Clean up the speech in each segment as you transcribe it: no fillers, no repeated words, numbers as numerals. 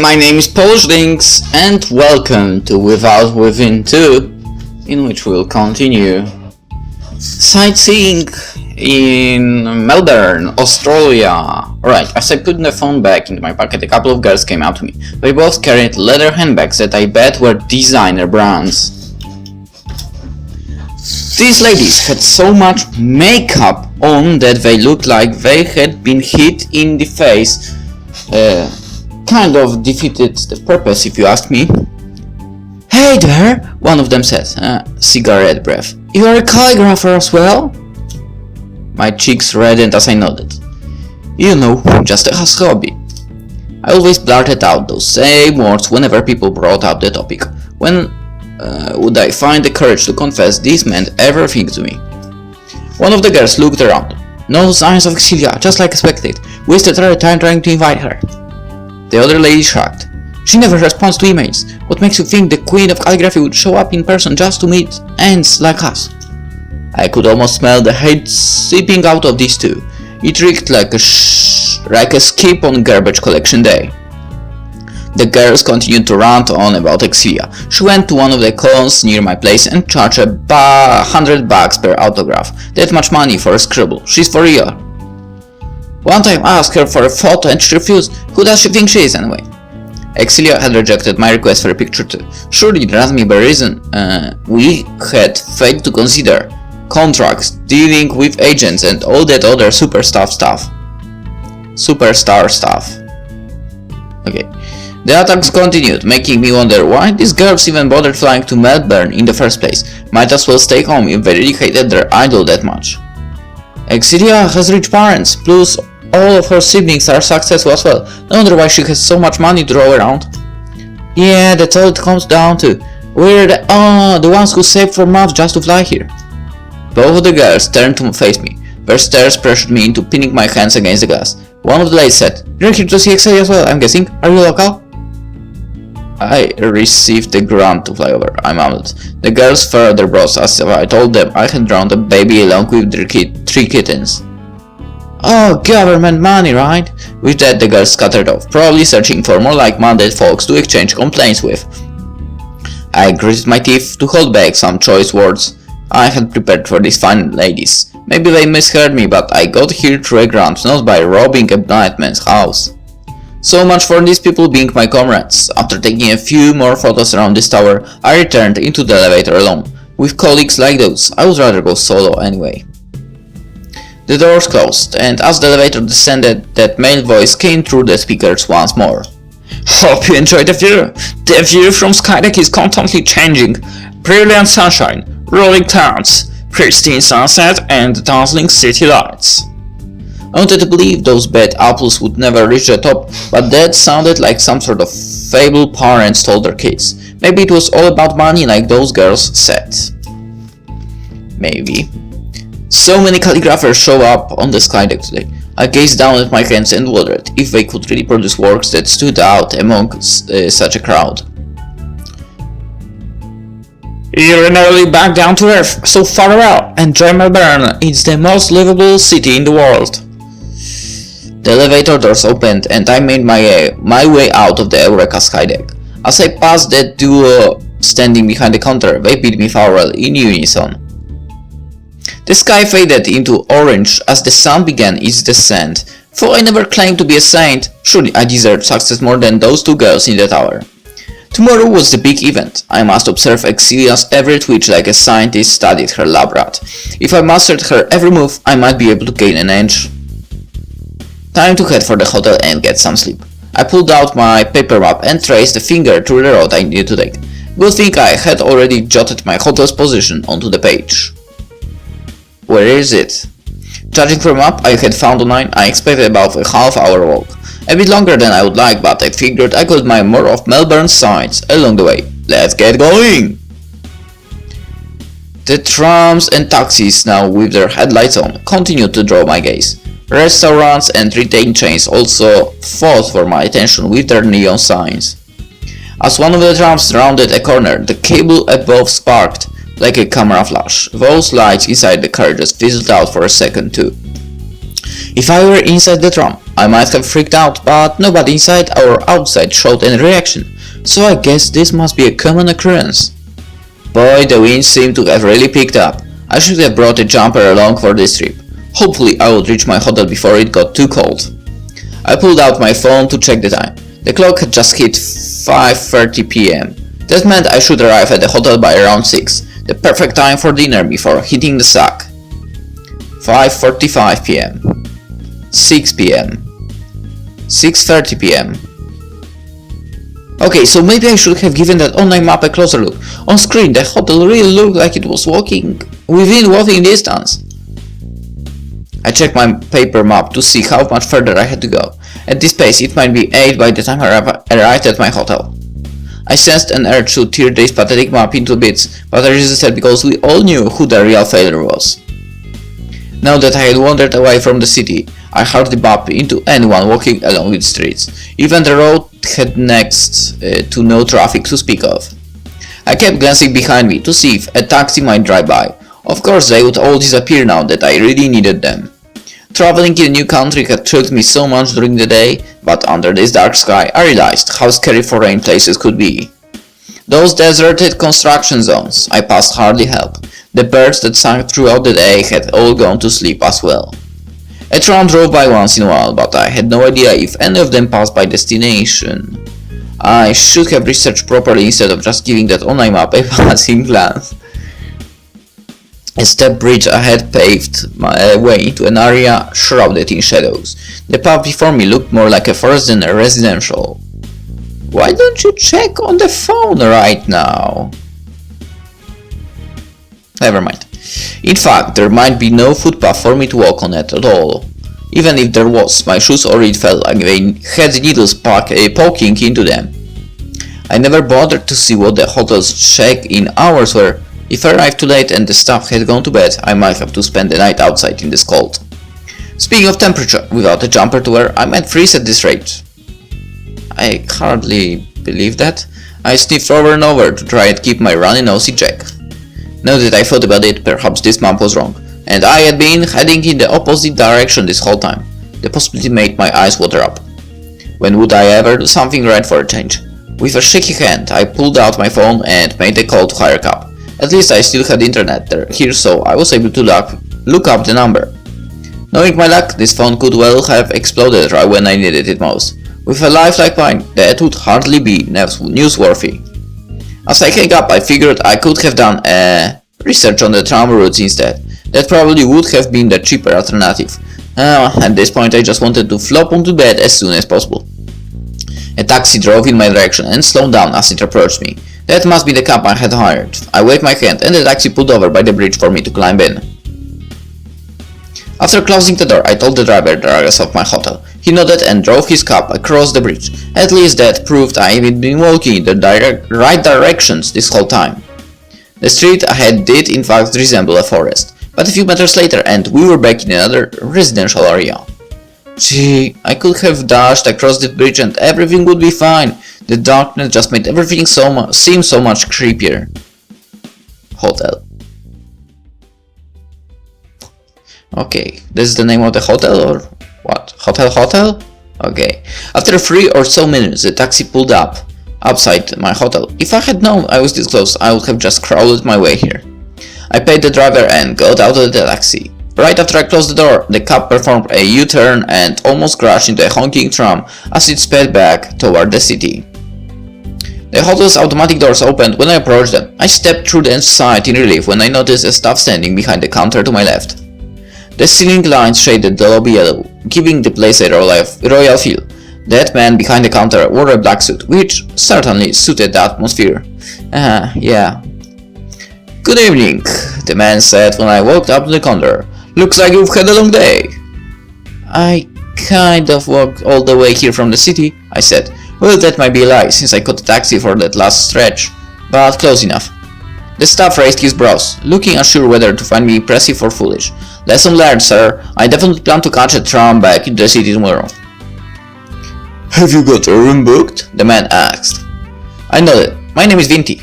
my name is PolishLynx and welcome to Without Within 2, in which we'll continue sightseeing in Melbourne, Australia. Alright, as I put the phone back into my pocket, a couple of girls came out to me. They both carried leather handbags that I bet were designer brands. These ladies had so much makeup on that they looked like they had been hit in the face. Kind of defeated the purpose, if you ask me. "Hey there," one of them said, cigarette breath. "You are a calligrapher as well?" My cheeks reddened as I nodded. "You know, just a hobby." I always blurted out those same words whenever people brought up the topic. When would I find the courage to confess this meant everything to me? One of the girls looked around. No signs of Excelia, just like expected. Wasted her time trying to invite her. The other lady shrugged. "She never responds to emails. What makes you think the Queen of Calligraphy would show up in person just to meet ants like us?" I could almost smell the hate seeping out of these two. It reeked like a skip on garbage collection day. The girls continued to rant on about Excelia. She went to one of the columns near my place and charged $100 per autograph. That much money for a scribble. She's for real. One time I asked her for a photo and she refused. Who does she think she is anyway? Excelia had rejected my request for a picture too. Surely there must be a reason we had failed to consider. Contracts, dealing with agents and all that other superstar stuff. Okay. The attacks continued, making me wonder why these girls even bothered flying to Melbourne in the first place. Might as well stay home if they really hated their idol that much. Excelia has rich parents, plus all of her siblings are successful as well. No wonder why she has so much money to throw around. Yeah, that's all it comes down to. We're the ones who saved for months just to fly here. Both of the girls turned to face me. Their stares pressured me into pinning my hands against the glass. One of the ladies said, "You're here to see Excelia as well, I'm guessing. Are you local?" I received a grant to fly over. I mumbled. The girls furrowed their brows as if I told them I had drowned a baby along with their three kittens. "Oh, government money, right?" With that the girls scattered off, probably searching for more like-minded folks to exchange complaints with. I gritted my teeth to hold back some choice words I had prepared for these fine ladies. Maybe they misheard me, but I got here through a grant, not by robbing a blind man's house. So much for these people being my comrades. After taking a few more photos around this tower, I returned into the elevator alone. With colleagues like those, I would rather go solo anyway. The doors closed, and as the elevator descended, that male voice came through the speakers once more. "Hope you enjoy the view. The view from Skydeck is constantly changing. Brilliant sunshine, rolling clouds, pristine sunset, and dazzling city lights." I wanted to believe those bad apples would never reach the top, but that sounded like some sort of fable parents told their kids. Maybe it was all about money like those girls said. Maybe. So many calligraphers show up on the Skydeck today. I gazed down at my hands and wondered if they could really produce works that stood out among such a crowd. "You're nearly back down to earth, so farewell. Enjoy Melbourne, it's the most livable city in the world." The elevator doors opened and I made my way out of the Eureka Skydeck. As I passed that duo standing behind the counter, they bid me farewell in unison. The sky faded into orange as the sun began its descent. Though I never claimed to be a saint, surely I deserved success more than those two girls in the tower. Tomorrow was the big event. I must observe Excelia's every twitch like a scientist studied her lab rat. If I mastered her every move, I might be able to gain an edge. Time to head for the hotel and get some sleep. I pulled out my paper map and traced a finger through the road I needed to take. Good thing I had already jotted my hotel's position onto the page. Where is it? Judging from the map I had found online, I expected about a half-hour walk. A bit longer than I would like, but I figured I could admire more of Melbourne's sights along the way. Let's get going! The trams and taxis, now with their headlights on, continued to draw my gaze. Restaurants and retail chains also fought for my attention with their neon signs. As one of the trams rounded a corner, the cable above sparked like a camera flash. Those lights inside the carriages fizzled out for a second too. If I were inside the tram, I might have freaked out, but nobody inside or outside showed any reaction, so I guess this must be a common occurrence. Boy, the wind seemed to have really picked up. I should have brought a jumper along for this trip. Hopefully I would reach my hotel before it got too cold. I pulled out my phone to check the time. The clock had just hit 5:30 PM. That meant I should arrive at the hotel by around 6, the perfect time for dinner before hitting the sack. 5:45 PM, 6 PM, 6:30 PM. Okay, so maybe I should have given that online map a closer look. On screen, the hotel really looked like it was within walking distance. I checked my paper map to see how much further I had to go. At this pace, it might be 8 by the time I arrived at my hotel. I sensed an urge to tear this pathetic map into bits, but I resisted because we all knew who the real failure was. Now that I had wandered away from the city, I hardly bumped into anyone walking along its streets. Even the road had next to no traffic to speak of. I kept glancing behind me to see if a taxi might drive by. Of course they would all disappear now that I really needed them. Traveling in a new country had thrilled me so much during the day, but under this dark sky I realized how scary foreign places could be. Those deserted construction zones I passed hardly helped. The birds that sang throughout the day had all gone to sleep as well. A tram drove by once in a while, but I had no idea if any of them passed by destination. I should have researched properly instead of just giving that online map a passing glance. A step bridge ahead paved my way into an area shrouded in shadows. The path before me looked more like a forest than a residential. Why don't you check on the phone right now? Never mind. In fact, there might be no footpath for me to walk on at all. Even if there was, my shoes already felt like they had needles poking into them. I never bothered to see what the hotel's check-in hours were. If I arrived too late and the staff had gone to bed, I might have to spend the night outside in this cold. Speaking of temperature, without a jumper to wear, I might freeze at this rate. I hardly believe that. I sniffed over and over to try and keep my runny nose in check. Now that I thought about it, perhaps this map was wrong, and I had been heading in the opposite direction this whole time. The possibility made my eyes water up. When would I ever do something right for a change? With a shaky hand, I pulled out my phone and made a call to hire a cab. At least I still had internet here, so I was able to look up the number. Knowing my luck, this phone could well have exploded right when I needed it most. With a life like mine, that would hardly be newsworthy. As I hung up, I figured I could have done research on the tram routes instead. That probably would have been the cheaper alternative. At this point I just wanted to flop onto bed as soon as possible. A taxi drove in my direction and slowed down as it approached me. That must be the cab I had hired. I waved my hand and the taxi pulled over by the bridge for me to climb in. After closing the door, I told the driver the address of my hotel. He nodded and drove his cab across the bridge. At least that proved I had been walking in the right directions this whole time. The street ahead did in fact resemble a forest, but a few meters later and we were back in another residential area. Gee, I could have dashed across the bridge and everything would be fine. The darkness just made everything seem so much creepier. Hotel. Okay, this is the name of the hotel or what? Hotel? Okay. After 3 or so minutes, the taxi pulled up outside my hotel. If I had known I was this close, I would have just crawled my way here. I paid the driver and got out of the taxi. Right after I closed the door, the cab performed a U-turn and almost crashed into a honking tram as it sped back toward the city. The hotel's automatic doors opened when I approached them. I stepped through the inside in relief when I noticed a staff standing behind the counter to my left. The ceiling lights shaded the lobby yellow, giving the place a royal feel. That man behind the counter wore a black suit, which certainly suited the atmosphere. Yeah. Good evening, the man said when I walked up to the counter. Looks like you've had a long day. I kind of walked all the way here from the city, I said. Well, that might be a lie, since I caught a taxi for that last stretch, but close enough. The staff raised his brows, looking unsure whether to find me impressive or foolish. Lesson learned, sir. I definitely plan to catch a tram back into the city tomorrow. Have you got a room booked? The man asked. I nodded. My name is Vinty.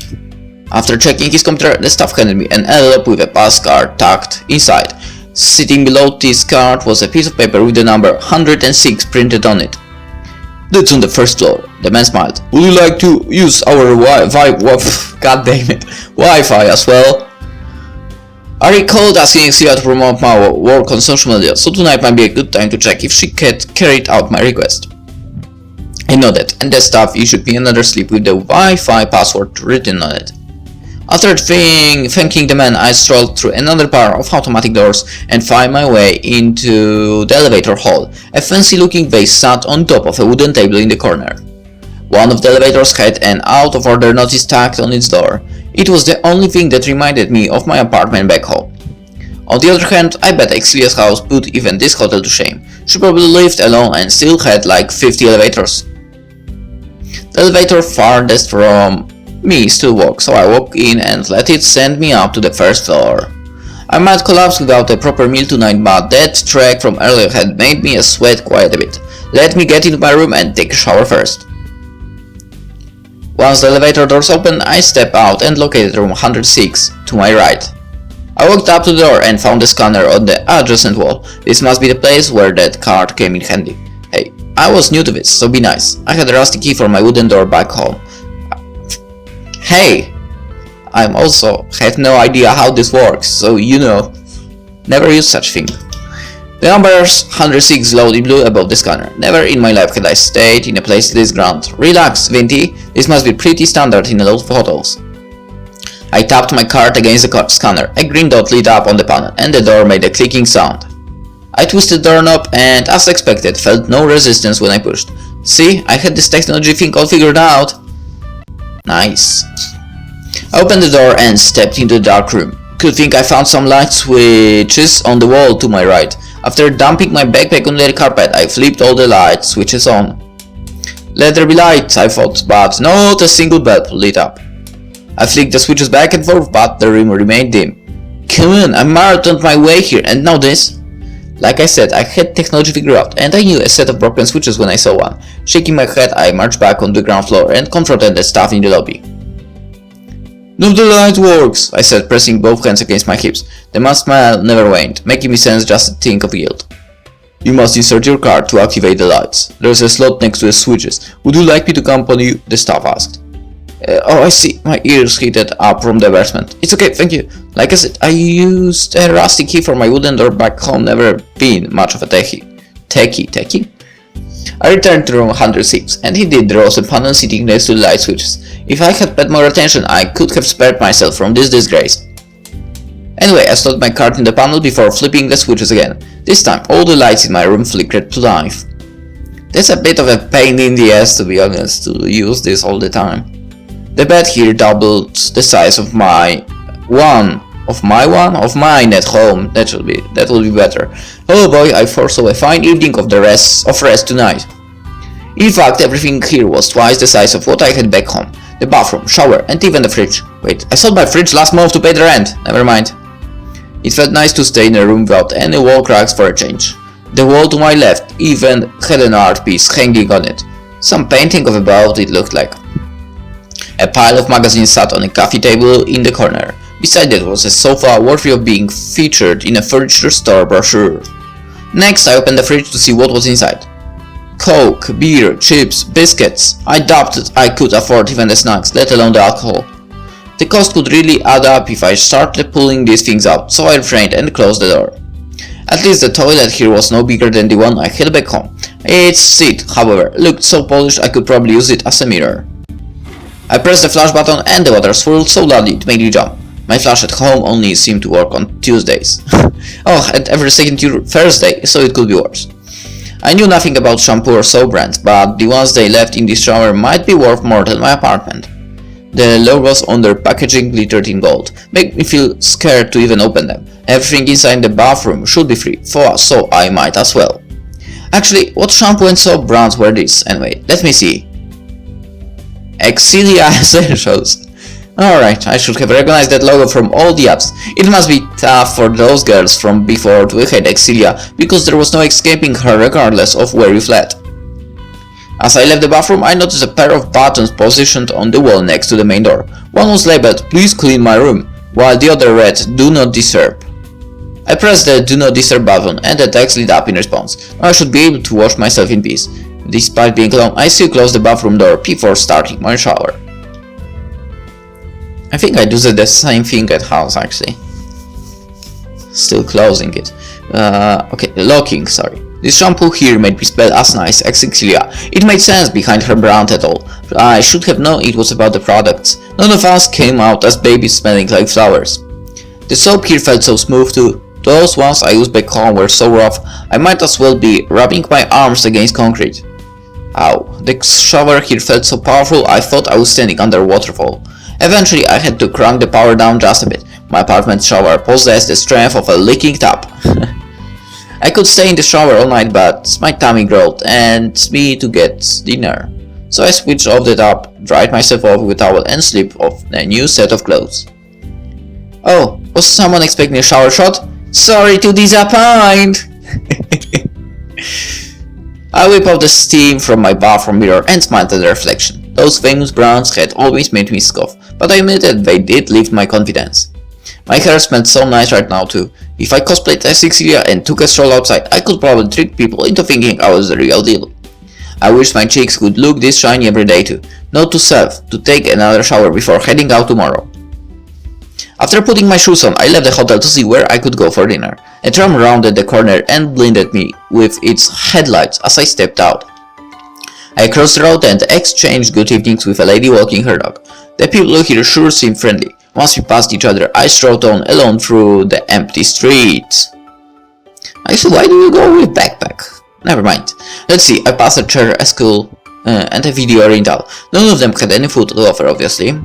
After checking his computer, the staff handed me an envelope with a pass card tucked inside. Sitting below this card was a piece of paper with the number 106 printed on it. "That's on the first floor." The man smiled. "Would you like to use our Wi-Fi as well?" I recalled asking Excelia to promote my work on social media, so tonight might be a good time to check if she had carried out my request. I nodded, and the staff issued me another slip with the Wi-Fi password written on it. After thanking the man, I strolled through another pair of automatic doors and found my way into the elevator hall. A fancy-looking vase sat on top of a wooden table in the corner. One of the elevators had an out-of-order notice tagged on its door. It was the only thing that reminded me of my apartment back home. On the other hand, I bet Excelia's house put even this hotel to shame. She probably lived alone and still had like 50 elevators. The elevator farthest from me still worked, so I walked in and let it send me up to the first floor. I might collapse without a proper meal tonight, but that trek from earlier had made me sweat quite a bit. Let me get into my room and take a shower first. Once the elevator doors opened, I stepped out and located room 106 to my right. I walked up to the door and found the scanner on the adjacent wall. This must be the place where that card came in handy. Hey, I was new to this, so be nice. I had a rusty key for my wooden door back home. Hey! I also have no idea how this works, so never used such thing. The numbers 106 glowed blue above the scanner. Never in my life had I stayed in a place this grand. Relax, Vinty. This must be pretty standard in a lot of hotels. I tapped my card against the scanner. A green dot lit up on the panel, and the door made a clicking sound. I twisted the doorknob and, as expected, felt no resistance when I pushed. See, I had this technology thing all figured out. Nice. I opened the door and stepped into the dark room. Good thing I found some light switches on the wall to my right. After dumping my backpack on the carpet, I flipped all the light switches on. Let there be light, I thought, but not a single bulb lit up. I flicked the switches back and forth, but the room remained dim. Come on, I marathoned my way here, and now this? Like I said, I had technology figured out, and I knew a set of broken switches when I saw one. Shaking my head, I marched back on the ground floor and confronted the staff in the lobby. "None of the light works," I said, pressing both hands against my hips. The man's smile never waned, making me sense just a tinge of guilt. "You must insert your card to activate the lights. There's a slot next to the switches. Would you like me to accompany you?" the staff asked. Oh, I see. My ears heated up from the embarrassment. "It's okay, thank you. Like I said, I used a rusty key for my wooden door back home, never been much of a techie. Techie? I returned to room 106, and indeed there was a panel sitting next to the light switches. If I had paid more attention, I could have spared myself from this disgrace. Anyway, I slotted my card in the panel before flipping the switches again. This time, all the lights in my room flickered to life. That's a bit of a pain in the ass, to be honest, to use this all the time. The bed here doubled the size of mine at home. That will be better. Oh boy, I foresaw a fine evening of rest tonight. In fact, everything here was twice the size of what I had back home. The bathroom, shower, and even the fridge. Wait, I sold my fridge last month to pay the rent. Never mind. It felt nice to stay in a room without any wall cracks for a change. The wall to my left even had an art piece hanging on it. Some painting of a boat, it looked like. A pile of magazines sat on a coffee table in the corner. Beside it was a sofa worthy of being featured in a furniture store brochure. Next, I opened the fridge to see what was inside. Coke, beer, chips, biscuits. I doubted I could afford even the snacks, let alone the alcohol. The cost could really add up if I started pulling these things out, so I refrained and closed the door. At least the toilet here was no bigger than the one I had back home. Its seat, however, looked so polished I could probably use it as a mirror. I pressed the flush button and the water swirled so loudly it made me jump. My flush at home only seemed to work on Tuesdays. Oh, and every second Thursday, so it could be worse. I knew nothing about shampoo or soap brands, but the ones they left in this shower might be worth more than my apartment. The logos on their packaging glittered in gold, made me feel scared to even open them. Everything inside the bathroom should be free, so I might as well. Actually, what shampoo and soap brands were these anyway? Let me see. Excelia Essentials. Alright, I should have recognized that logo from all the apps. It must be tough for those girls from before to hate Excelia, because there was no escaping her regardless of where you fled. As I left the bathroom, I noticed a pair of buttons positioned on the wall next to the main door. One was labeled, "Please clean my room," while the other read, "Do not disturb." I pressed the do not disturb button and the text lit up in response. Now I should be able to wash myself in peace. Despite being alone, I still closed the bathroom door before starting my shower. I think I do the same thing at house actually. Still closing it. Okay, locking, sorry. This shampoo here made me smell as nice as Excelia. It made sense behind her brand at all. I should have known it was about the products. None of us came out as babies smelling like flowers. The soap here felt so smooth too. Those ones I used back home were so rough, I might as well be rubbing my arms against concrete. Ow, the shower here felt so powerful I thought I was standing under a waterfall. Eventually I had to crank the power down just a bit. My apartment shower possessed the strength of a leaking tap. I could stay in the shower all night, but my tummy growled and me to get dinner. So I switched off the tap, dried myself off with a towel and slipped off a new set of clothes. Oh, was someone expecting a shower shot? Sorry to disappoint! I whipped out the steam from my bathroom mirror and smiled at the reflection. Those famous browns had always made me scoff, but I admitted they did lift my confidence. My hair smelled so nice right now too. If I cosplayed as Excelia and took a stroll outside, I could probably trick people into thinking I was the real deal. I wish my cheeks could look this shiny every day too. Note to self, to take another shower before heading out tomorrow. After putting my shoes on, I left the hotel to see where I could go for dinner. A tram rounded the corner and blinded me with its headlights as I stepped out. I crossed the road and exchanged good evenings with a lady walking her dog. The people here sure seemed friendly. Once we passed each other, I strode on alone through the empty streets. Actually, why do you go with backpack? Never mind. Let's see, I passed a chair, a school, and a video rental. None of them had any food to offer, obviously.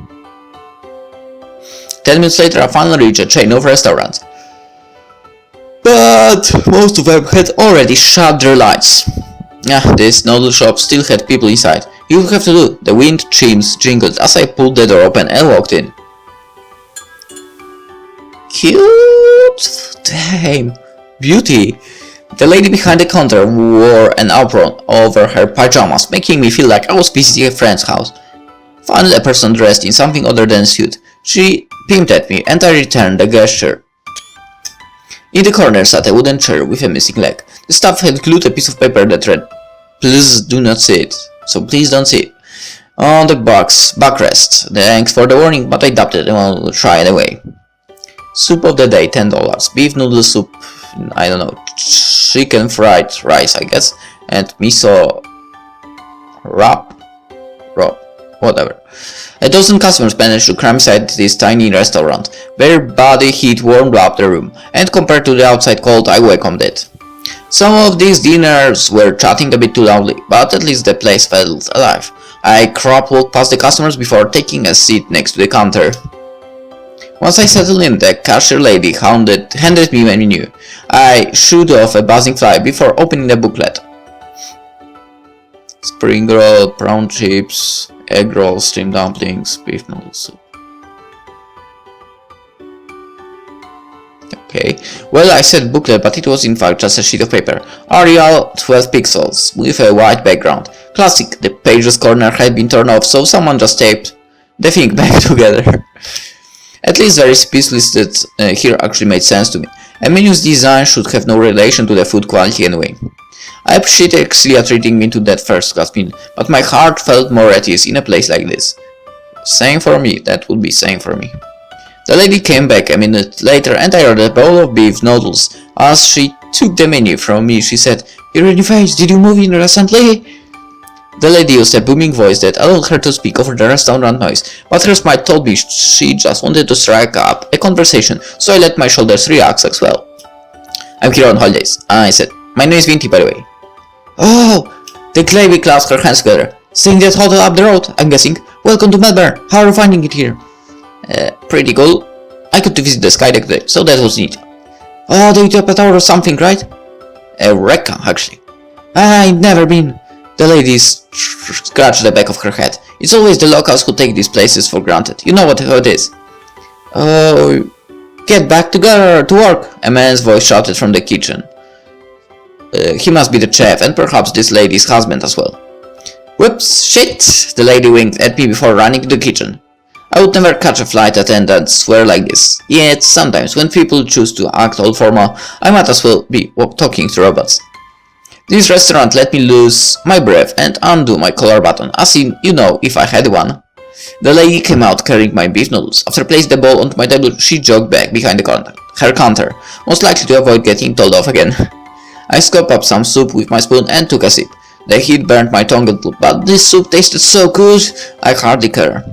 10 minutes later, I finally reached a chain of restaurants. But most of them had already shut their lights. This noodle shop still had people inside. You would have to do. The wind chimes jingled as I pulled the door open and walked in. Cute! Damn! Beauty! The lady behind the counter wore an apron over her pajamas, making me feel like I was visiting a friend's house. Finally, a person dressed in something other than a suit. She beamed at me and I returned the gesture. In the corner sat a wooden chair with a missing leg. The staff had glued a piece of paper that read, "Please do not sit." So please don't sit. On the backrest. Thanks for the warning, but I adopted and will try it anyway. Soup of the day, $10. Beef noodle soup, I don't know, chicken fried rice I guess, and miso wrap, whatever. A dozen customers managed to cram inside this tiny restaurant. Their body heat warmed up the room, and compared to the outside cold, I welcomed it. Some of these diners were chatting a bit too loudly, but at least the place felt alive. I walked past the customers before taking a seat next to the counter. Once I settled in, the cashier lady handed me my menu. I shooed off a buzzing fly before opening the booklet. Spring roll, prawn chips, egg roll, steamed dumplings, beef noodle soup. Okay, well I said booklet, but it was in fact just a sheet of paper. Arial 12 pixels, with a white background. Classic, the page's corner had been torn off, so someone just taped the thing back together. At least the recipes listed here actually made sense to me. A menu's design should have no relation to the food quality anyway. I appreciated Excelia treating me to that first class meal, but my heart felt more at ease in a place like this. Same for me, that would be same for me. The lady came back a minute later and I ordered a bowl of beef noodles. As she took the menu from me, she said, "You're in your face, did you move in recently?" The lady used a booming voice that allowed her to speak over the restaurant noise, but her smile told me she just wanted to strike up a conversation, so I let my shoulders relax as well. "I'm here on holidays," I said. "My name is Vinty, by the way." "Oh!" The lady clasped her hands together. "Seeing that hotel up the road, I'm guessing. Welcome to Melbourne. How are you finding it here?" Pretty cool. I got to visit the sky deck today, so that was neat." "Oh, the Utopia Tower or something, right?" "Eureka, actually." "I've never been." The lady scratched the back of her head. "It's always the locals who take these places for granted. You know how it is." "Oh, get back together to work," a man's voice shouted from the kitchen. He must be the chef, and perhaps this lady's husband as well. "Whoops, shit!" The lady winked at me before running to the kitchen. I would never catch a flight attendant swear like this. Yet, sometimes when people choose to act all formal, I might as well be talking to robots. This restaurant let me lose my breath and undo my collar button, as in, if I had one. The lady came out carrying my beef noodles. After placing the bowl onto my table, she jogged back behind her counter, most likely to avoid getting told off again. I scooped up some soup with my spoon and took a sip. The heat burned my tongue a little, but this soup tasted so good, I hardly care.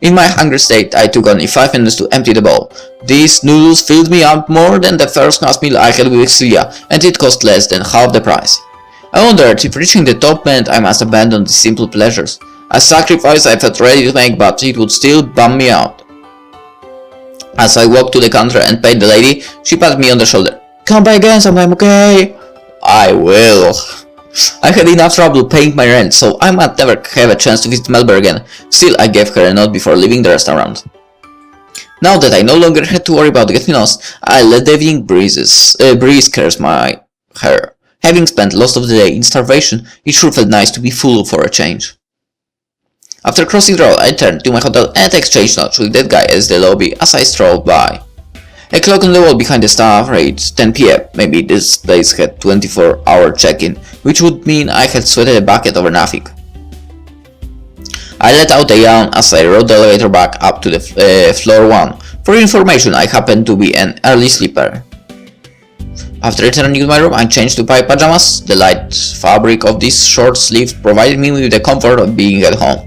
In my hungry state, I took only 5 minutes to empty the bowl. These noodles filled me up more than the first class meal I had with Excelia, and it cost less than half the price. I wondered if reaching the top meant I must abandon these simple pleasures. A sacrifice I felt ready to make, but it would still bum me out. As I walked to the counter and paid the lady, she patted me on the shoulder. "Come by again sometime, okay?" "I will." I had enough trouble paying my rent, so I might never have a chance to visit Melbourne again. Still, I gave her a note before leaving the restaurant. Now that I no longer had to worry about getting lost, I let the evening breeze caress my hair. Having spent most of the day in starvation, it sure felt nice to be full for a change. After crossing the road, I turned to my hotel and exchanged notes with that guy as the lobby as I strolled by. A clock on the wall behind the staff read 10 PM. Maybe this place had 24-hour check-in, which would mean I had sweated a bucket over nothing. I let out a yawn as I rode the elevator back up to the floor 1. For your information, I happen to be an early sleeper. After returning to my room, I changed to my pajamas. The light fabric of these short sleeves provided me with the comfort of being at home.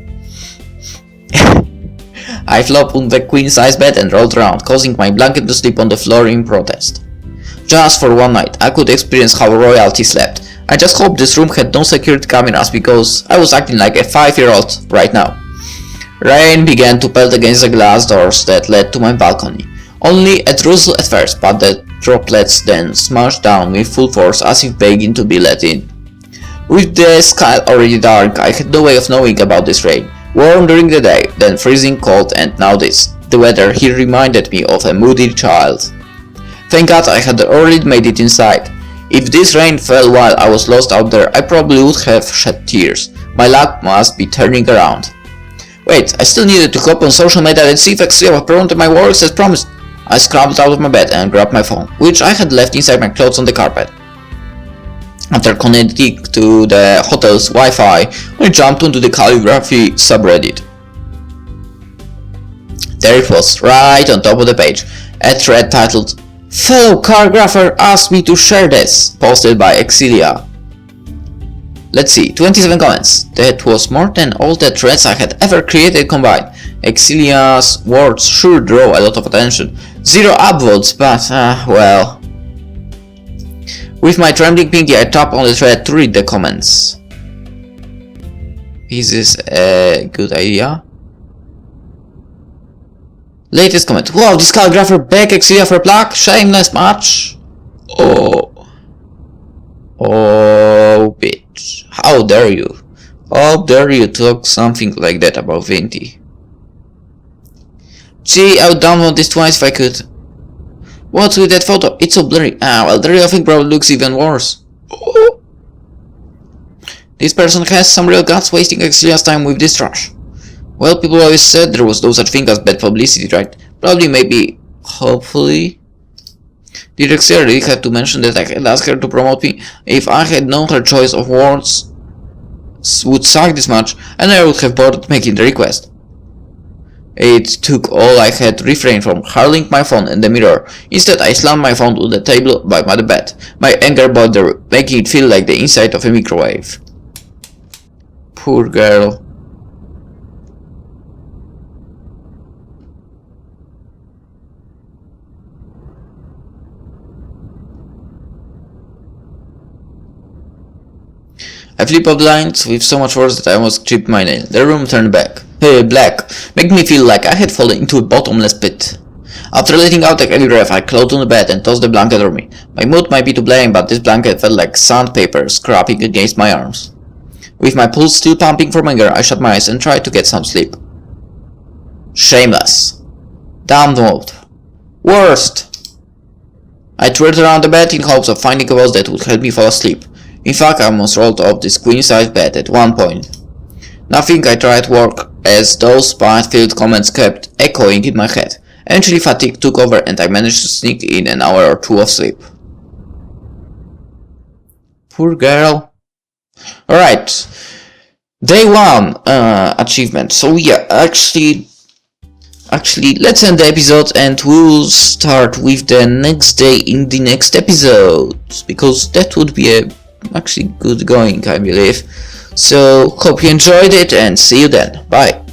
I flopped on the queen-size bed and rolled around, causing my blanket to slip on the floor in protest. Just for one night, I could experience how royalty slept. I just hope this room had no security cameras because I was acting like a 5-year-old right now. Rain began to pelt against the glass doors that led to my balcony. Only a drizzle at first, but the droplets then smashed down with full force as if begging to be let in. With the sky already dark, I had no way of knowing about this rain. Warm during the day, then freezing cold, and now this. The weather here reminded me of a moody child. Thank God I had already made it inside. If this rain fell while I was lost out there, I probably would have shed tears. My luck must be turning around. Wait, I still needed to hop on social media and see if Excelia promoted my works as promised. I scrambled out of my bed and grabbed my phone, which I had left inside my clothes on the carpet. After connecting to the hotel's Wi-Fi, I jumped onto the Calligraphy subreddit. There it was, right on top of the page, a thread titled "Fellow Calligrapher asked me to share this," posted by Excelia. Let's see, 27 comments. That was more than all the threads I had ever created combined. Excelia's words sure draw a lot of attention. 0 upvotes, but well. With my trembling pinky, I tap on the thread to read the comments. Is this a good idea? Latest comment. Wow, this calligrapher begged Excelia for a plaque? Shameless match. Oh, bitch. How dare you? How dare you talk something like that about Vinty? Gee, I would download this twice if I could. What's with that photo? It's so blurry. Well, the real thing probably looks even worse. Oh. This person has some real guts wasting Excelia's time with this trash. Well, people always said there was no such thing as bad publicity, right? Probably, maybe, hopefully. Did Excelia really have to mention that I had asked her to promote me? If I had known her choice of words would suck this much, I never would have bothered making the request. It took all I had to refrain from hurling my phone in the mirror. Instead, I slammed my phone to the table by my bed. My anger bothered, making it feel like the inside of a microwave. Poor girl. I flipped up the lines with so much force that I almost chipped my nail. The room turned black, making me feel like I had fallen into a bottomless pit. After letting out the heavy breath, I crawled on the bed and tossed the blanket over me. My mood might be to blame, but this blanket felt like sandpaper scraping against my arms. With my pulse still pumping from anger, I shut my eyes and tried to get some sleep. Shameless. Damned mode. Worst. I twirled around the bed in hopes of finding a vase that would help me fall asleep. In fact, I almost rolled off this queen-size bed at one point. Nothing I tried worked, as those spite-filled comments kept echoing in my head. Eventually fatigue took over and I managed to sneak in an hour or two of sleep. Poor girl. Alright. Day 1 achievement. So yeah, actually let's end the episode and we'll start with the next day in the next episode, because that would be actually good going, I believe. So hope you enjoyed it and see you then. Bye.